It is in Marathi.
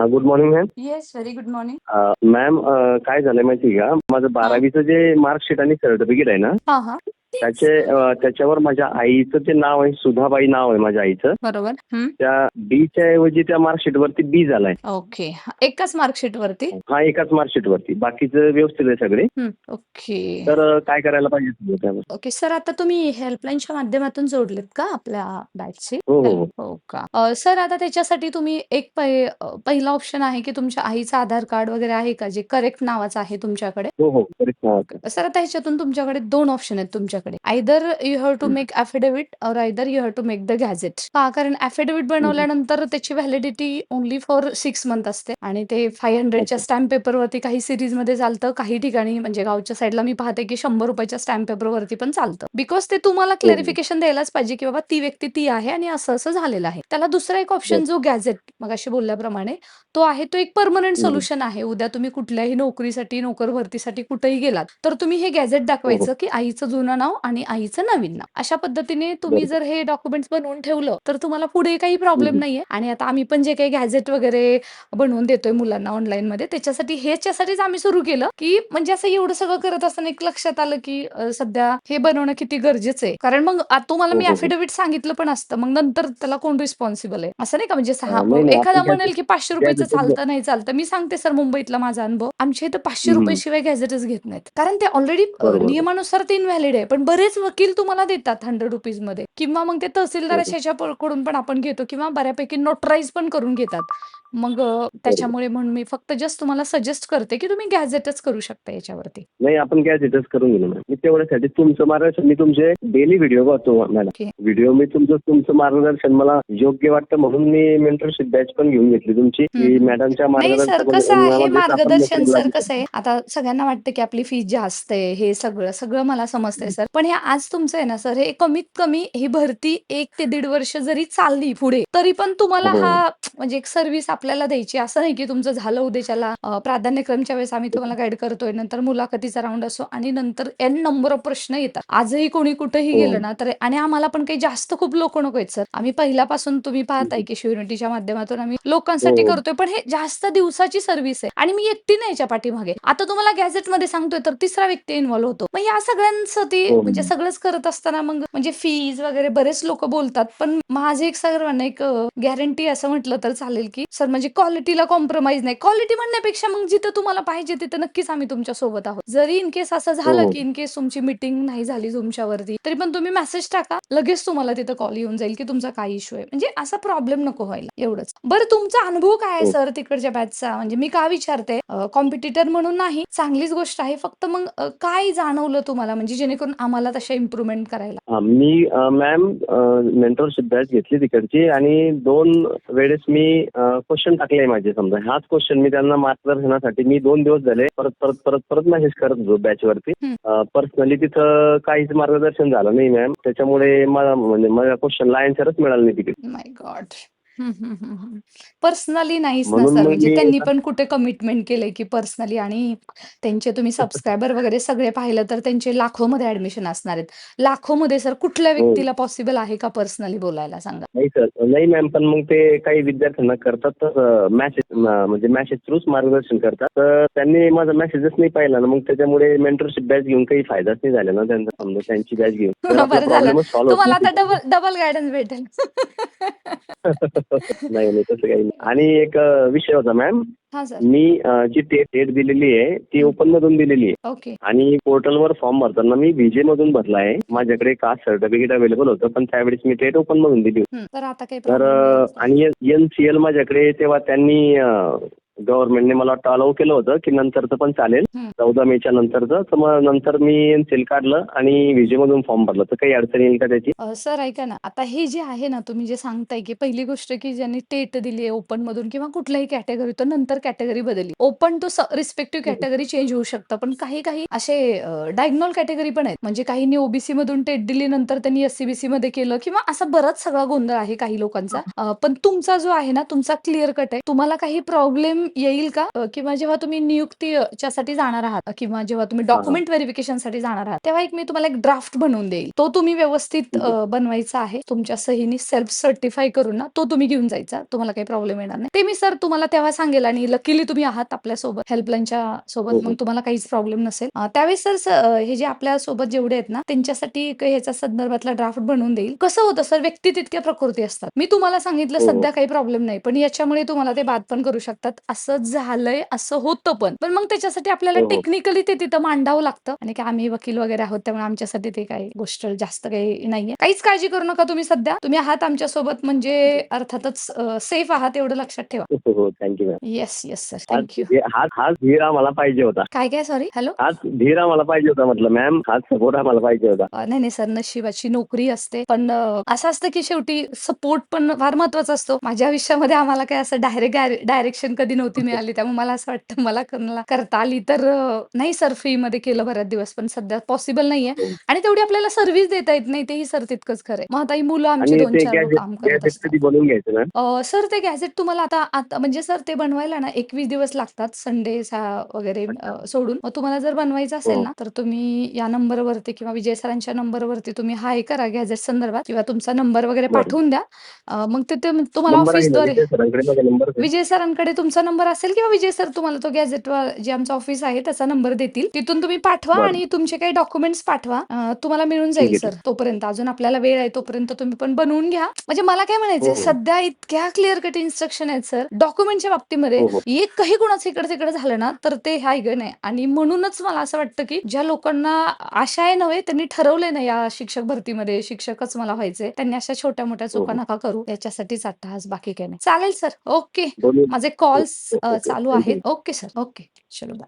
Good morning ma'am. Yes, very good morning. Ma'am, काय झालंय माहिती का, माझं हां. 12वीचं जे मार्कशीट आणि सर्टिफिकेट आहे ना, हां, हां. त्याच्यावर माझ्या आईचं ते नाव आहे, सुधाबाई नाव आहे माझ्या आईचं. बरोबर. हं. त्या बीच्या ऐवजी त्या मार्कशीट वरती बी झालाय. ओके. एकाच मार्कशीट वरती? हा, एकाच मार्कशीट वरती, बाकीचं व्यवस्थित आहे सगळे. ओके. तर काय करायला पाहिजे तुम्ही त्यावर? ओके. सर, आता तुम्ही हेल्पलाईनच्या माध्यमातून जोडलेत का आपल्या बॅचशी? हो हो हो. हो का? सर, आता त्याच्यासाठी तुम्ही एक पहिला ऑप्शन आहे की तुमच्या आईचं आधार कार्ड वगैरे आहे का, जे करेक्ट नावाचं आहे तुमच्याकडे? हो हो, करेक्ट नाव आहे. सर, आता ह्याच्यातून तुमच्याकडे 2 ऑप्शन आहेत तुमच्याकडे. Either you have to make affidavit or either you have to make the gazette. का? कारण अफिडेव्हिट बनवल्यानंतर त्याची व्हॅलिडिटी ओन्ली फॉर 6 मंथ असते आणि ते 500च्या अच्छा. स्टॅम्प पेपरवरती काही सिरीजमध्ये चालतं, काही ठिकाणी म्हणजे गावच्या साईडला मी पाहते की 100 रुपयाच्या स्टॅम्प पेपरवरती पण चालतं. बिकॉज ते तुम्हाला हो हो. क्लॅरिफिकेशन द्यायलाच पाहिजे की बाबा ती व्यक्ती ती आहे आणि असं असं झालेलं आहे. त्याला दुसरा एक ऑप्शन जो गॅझेट मगाशी बोलल्याप्रमाणे तो आहे, तो एक परमनंट सोल्युशन आहे. उद्या तुम्ही कुठल्याही नोकरीसाठी, नोकर भरतीसाठी कुठेही गेलात तर तुम्ही हे गॅझेट हो हो. दाखवायचं की आईचं जुनं नाव आणि आईचं नवीन नाव. अशा पद्धतीने तुम्ही जर हे डॉक्युमेंट्स बनवून ठेवलं तर तुम्हाला पुढे काही प्रॉब्लेम नाहीये. आणि आता आम्ही पण जे काही गॅझेट वगैरे बनवून देतोय मुलांना ऑनलाईनमध्ये, ह्याच्यासाठीच आम्ही सुरू केलं की म्हणजे असं एवढं सगळं करत असताना एक लक्षात आलं की सध्या हे बनवणं किती गरजेचं आहे. कारण मग तुम्हाला मी अफिडेव्हिट सांगितलं पण असतं, मग नंतर त्याला कोण रिस्पॉन्सिबल आहे असं नाही का. म्हणजे नाही नाही, एखादा आपण म्हणेल की 500 रुपयाचं गॅजेट. चालतं नाही चालतं. मी सांगते सर, मुंबईतला माझा अनुभव, आमच्या इथं 500 रुपये शिवाय गॅझेटच घेत नाहीत. कारण ते ऑलरेडी बरोबर. नियमानुसार ते इनव्हॅलिड आहे. पण बरेच वकील तुम्हाला देतात 100 रुपीज मध्ये, किंवा मग ते तहसीलदार कडून पण आपण घेतो, किंवा बऱ्यापैकी नोटराईज पण करून घेतात. मग त्याच्यामुळे म्हणून मी फक्त जस्ट तुम्हाला सजेस्ट करते की तुम्ही गॅझेटच करू शकता याच्यावरती. नाही, आपण गॅजेटच करून घेऊ ना. मी तेवढ्यासाठी तुमचं मार्गदर्शन, मी तुमचे डेली व्हिडिओ बघतो मॅडम. ओके. व्हिडिओ मी तुमचं मार्गदर्शन मला योग्य वाटतं म्हणून मी मेंटरशिप बॅच पण घेऊन घेतली तुमची, की मॅडमच्या नाही सर, कसं आहे मार्गदर्शनामध्येच आपण मार्गदर्शन, नोकरीला सर लागू कसं आहे, आता सगळ्यांना वाटतं की आपली फीस जास्त आहे, हे सगळं सगळं मला समजतंय सर. पण हे आज तुमचं आहे ना सर, हे कमीत कमी ही भरती 1 ते 1.5 वर्ष जरी चालली पुढे, तरी पण तुम्हाला हो हा म्हणजे एक सर्व्हिस आपल्याला द्यायची. असं नाही की तुमचं झालं उद्याच्याला प्राधान्यक्रमच्या वेळेस आम्ही तुम्हाला गाईड करतोय, नंतर मुलाखतीचा राऊंड असो आणि नंतर एन नंबर ऑफ प्रश्न येतात. आजही कोणी कुठेही हो. गेलं ना तर, आणि आम्हाला पण काही जास्त खूप लोक नको आहेत सर. आम्ही पहिल्यापासून तुम्ही पाहताय की शिवयुनिटीच्या माध्यमातून आम्ही लोकांसाठी हो. करतोय, पण हे जास्त दिवसाची सर्व्हिस आहे आणि मी एकटी नाही याच्या पाठीमागे. आता तुम्हाला गॅझेटमध्ये सांगतोय तर तिसरा व्यक्ती इन्व्हॉल्व होतो. मग या सगळ्यांचं ती हो. म्हणजे सगळंच करत असताना मग म्हणजे फीज वगैरे बरेच लोक बोलतात, पण माझे एक सर्वांना एक गॅरंटी असं म्हटलं तर चालेल की सर, म्हणजे क्वालिटीला कॉम्प्रोमाइज नाही. क्वालिटी म्हणण्यापेक्षा मग जिथं तुम्हाला पाहिजे तिथं नक्कीच आम्ही तुमच्या सोबत आहोत. जरी इन केस असं हो. झालं हो. की इन केस तुमची मीटिंग नाही झाली तुमच्यावरती, तरी पण तुम्ही मेसेज टाका, लगेच तुम्हाला तिथं कॉल येऊन जाईल की तुमचा काय इश्यू आहे. म्हणजे असा प्रॉब्लेम नको व्हायला, एवढंच. बरं, तुमचा अनुभव काय आहे हो. सर तिकडच्या बॅचचा? म्हणजे मी का विचारते, कॉम्पिटिटर म्हणून नाही, चांगलीच गोष्ट आहे. फक्त मग काय जाणवलं तुम्हाला, म्हणजे जेणेकरून आम्हाला तशा इम्प्रुव्हमेंट करायला? मी मॅम मेंटरशिप बॅच घेतली तिकडची आणि 2 वेळेस मी क्वेश्चन टाकले माझे. समजा हाच क्वेश्चन मी त्यांना मार्गदर्शनासाठी मी 2 दिवस झाले परत परत परत परत मेसेज करत होतो बॅचवरती. पर्सनली तिथं काहीच मार्गदर्शन झालं नाही मॅम. त्याच्यामुळे मला म्हणजे माझ्या क्वेश्चनला आन्सरच मिळालं नाही तिकडे. माय गॉड. पर्सनली नाहीच ना म्हणून सर, मग म्हणजे मी त्यांनी पण कुठे कमिटमेंट केलंय की पर्सनली, आणि त्यांचे तुम्ही सबस्क्रायबर वगैरे सगळे पाहिलं तर त्यांचे लाखोमध्ये ऍडमिशन असणार आहेत. लाखोमध्ये सर, कुठल्या हो. व्यक्तीला पॉसिबल आहे का पर्सनली बोलायला, सांगा? नाही सर, नाही मॅम, पण मग ते काही विद्यार्थ्यांना करतात तर म्हणजे मेसेज थ्रूच मार्गदर्शन करतात. तर त्यांनी माझा मेसेजच नाही पाहिला ना, मग त्याच्यामुळे मेंटरशिप बॅच घेऊन काही फायदाच नाही झाला ना त्यांचा. समजा त्यांची बॅच घेऊन तर आपला बरं झालं, प्रॉब्लेमच सॉल्व्ह होत तुम्हाला आता नाही. डबल डबल गायडन्स भेटेल. नाही नाही, तसं काही नाही. आणि एक विषय होता मॅम, हा सर. मी जी टेट दिलेली आहे ती ओपन मधून दिलेली आहे ओके. आणि पोर्टलवर फॉर्म भरताना मी व्हीजे मधून भरला आहे. माझ्याकडे कास्ट सर्टिफिकेट अवेलेबल होतं, पण त्यावेळेस मी टेट ओपन मधून दिली होती. तर आता काही तर प्रॉब्लेम नाही. आणि NCL माझ्याकडे तेव्हा त्यांनी गव्हर्नमेंटने मला वाटतं अलाउ केलं होतं की नंतरचं पण चालेल, 14 मेच्या नंतरचं. तर मग नंतर मी NCL काढलं आणि व्हीजे मधून फॉर्म भरला. तर काही अडचण येईल का त्याची? सर ऐका ना, आता हे जे आहे ना, तुम्ही जे सांगताय की पहिली गोष्ट की ज्यांनी टेट दिली आहे ओपन मधून किंवा कुठल्याही कॅटेगरी, तर नंतर कॅटेगरी बदलली, open to respective category change होऊ शकतं. पण काही काही असे डायग्नोल कॅटेगरी पण आहेत, म्हणजे काहींनी ओबीसी मधून टेट दिली, नंतर त्यांनी SCBC मध्ये केलं, किंवा असा बराच सगळा गोंधळ आहे काही लोकांचा. पण तुमचा जो आहे ना, तुमचा क्लिअर कट आहे. तुम्हाला काही प्रॉब्लेम येईल का, किंवा जेव्हा तुम्ही नियुक्तीच्यासाठी जाणार आहात किंवा जेव्हा तुम्ही हा हा. डॉक्युमेंट व्हेरिफिकेशनसाठी जाणार आहात, तेव्हा मी तुम्हाला एक ड्राफ्ट बनवून देईल. तो तुम्ही व्यवस्थित ठीक आहे. बनवायचा आहे. तुमच्या सहीने सेल्फ सर्टिफाय करून ना तो तुम्ही घेऊन जायचा. तुम्हाला काही प्रॉब्लेम येणार नाही. ते मी सर तुम्हाला तेव्हा सांगेल आणि लकीली तुम्ही आहात आपल्यासोबत हेल्पलाईनच्या सोबत, हो मग हो तुम्हाला काहीच प्रॉब्लेम नसेल. त्यावेळेस सर हे जे आपल्या सोबत जेवढे आहेत ना त्यांच्यासाठी एक ह्याच्या संदर्भातला ड्राफ्ट बनवून देईल. कसं होतं सर, व्यक्ती तितक्या प्रकृती असतात. मी तुम्हाला सांगितलं हो हो सध्या काही प्रॉब्लेम नाही, पण याच्यामुळे तुम्हाला ते बाद पण करू शकतात. असं झालंय, असं होतं पण मग त्याच्यासाठी आपल्याला हो हो टेक्निकली ते तिथं मांडावं लागतं आणि की आम्ही वकील वगैरे आहोत त्यामुळे आमच्यासाठी ते काही गोष्ट जास्त काही नाहीये. काहीच काळजी करू नका तुम्ही सध्या. तुम्ही आहात आमच्यासोबत म्हणजे अर्थातच सेफ आहात एवढं लक्षात ठेवा. हो हो thank you ma'am. Yes yes sir, हाच थँक्यू. हाच हाच धीर आम्हाला पाहिजे होता. काय सॉरी, हॅलो. हाच धीर आम्हाला पाहिजे होता म्हटलं मॅम. हाच सपोर्ट आम्हाला पाहिजे होता. नाही नाही सर, नशिबाची नोकरी असते, पण असं असतं की शेवटी सपोर्ट पण फार महत्वाचा असतो. माझ्या आयुष्यामध्ये आम्हाला काय असं डायरेक्शन कधी नव्हती मिळाली, त्यामुळे मला असं वाटतं मला करता आली तर नाही सर, फ्री मध्ये केलं बऱ्याच दिवस, पण सध्या पॉसिबल नाहीये हो. आणि तेवढी आपल्याला सर्व्हिस देता येत नाही, तेही सर तितकंच खरंय. मग आता ही मुलं आमची आणि ते 2-4 गॅजेट काम करत गॅजेट असतात. कधी बनवून घ्यायचं मॅम? सर ते गॅझेट तुम्हाला आता आता म्हणजे सर ते बनवायला ना 21 दिवस लागतात, संडे वगैरे अच्छा. सोडून. मग तुम्हाला जर बनवायचं असेल हो. ना, तर तुम्ही या नंबरवरती किंवा विजय सरांच्या नंबरवरती तुम्ही हाय करा गॅझेट संदर्भात किंवा तुमचा नंबर वगैरे बरं. पाठवून द्या. मग ते तुम्हाला नंबर आहे ना ऑफिसद्वारे विजय सरांकडे माझा नंबर आहे. विजय सरांकडे तुमचा नंबर असेल किंवा विजय सर तुम्हाला तो गॅझेट जे आमचं ऑफिस आहे त्याचा नंबर देतील. तिथून तुम्ही पाठवा बरं. आणि तुमचे काही डॉक्युमेंट्स पाठवा. तुम्हाला मिळून ठीक जाईल आहे सर. ठीक आहे. तोपर्यंत अजून आपल्याला वेळ आहे, तोपर्यंत तुम्ही पण बनवून घ्या. म्हणजे मला काय हो म्हणायचंय, हो सध्या इतक्या क्लिअर कट इन्स्ट्रक्शन आहेत सर डॉक्युमेंटच्या बाबतीमध्ये. हो हो एक काही कुणाचं इकडे तिकडे झालं ना तर ते हाय ग नाही. आणि म्हणूनच मला असं वाटतं की ज्या लोकांना आशा आहे नव्हे, त्यांनी ठरवलंय ना या शिक्षक भरतीमध्ये शिक्षकच मला व्हायचंय, त्यांनी अशा छोट्या मोठ्या हो चुका हो. नका करू. याच्यासाठीच अट्टहास, बाकी काही नाही. चालेल सर, ओके. दोन्ही. माझे कॉल्स ओके ओके चालू थँक्यू. आहेत. Okay sir, okay. चलो बाय.